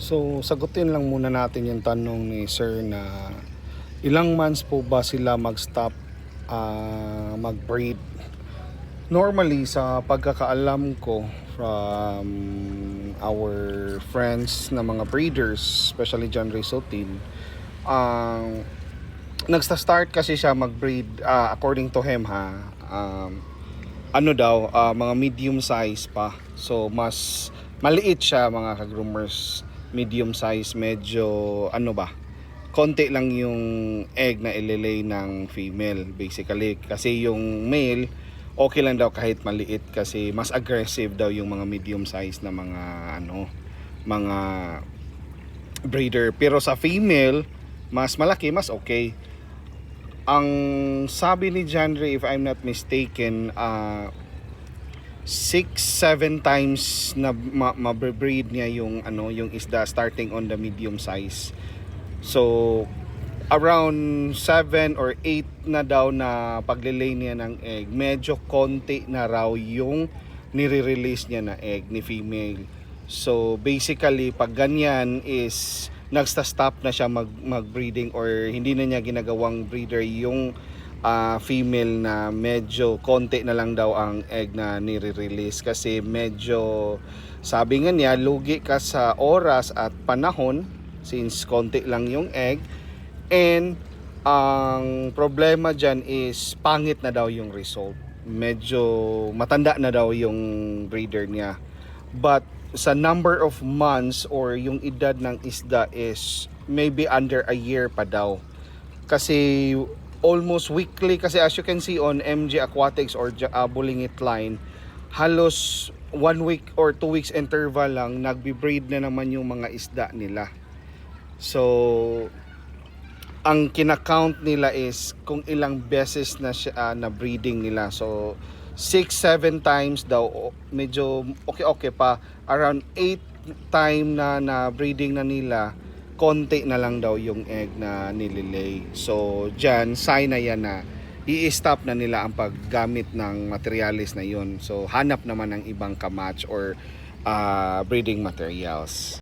So, sagutin lang muna natin yung tanong ni Sir na ilang months po ba sila mag-stop mag-breed? Normally, sa pagkakaalam ko from our friends na mga breeders, especially John Risotin, ang nagsta-start kasi siya mag-breed according to him ano daw, mga medium size pa. So, mas maliit siya mga ka-groomers. Medium size, medyo ano ba, konti lang yung egg na ililay ng female basically. Kasi yung male, okay lang daw kahit maliit kasi mas aggressive daw yung mga medium size na mga breeder. Pero sa female, mas malaki, mas okay. Ang sabi ni Janry, if I'm not mistaken, 6-7 times na ma-breed niya yung yung isda starting on the medium size. So around 7 or 8 na daw na paglilay niya ng egg, medyo konti na raw yung nire-release niya na egg ni female. So basically pag ganyan is nagsta-stop na siya mag-breeding or hindi na niya ginagawang breeder yung female na medyo konti na lang daw ang egg na nire-release kasi medyo sabi nga niya lugi ka sa oras at panahon since konti lang yung egg, and ang problema dyan is pangit na daw yung result, medyo matanda na daw yung breeder niya. But sa number of months or yung edad ng isda is maybe under a year pa daw kasi almost weekly, kasi as you can see on MG Aquatics or Bulingit line, halos 1 week or 2 weeks interval lang nagbe-breed na naman yung mga isda nila. So ang kina-count nila is kung ilang beses na siya na breeding nila. So 6-7 times daw, medyo okay pa. Around 8 time na breeding na nila, konti na lang daw yung egg na nililay. So dyan, sign na yan na i-stop na nila ang paggamit ng materials na yun. So hanap naman ng ibang kamatch or breeding materials.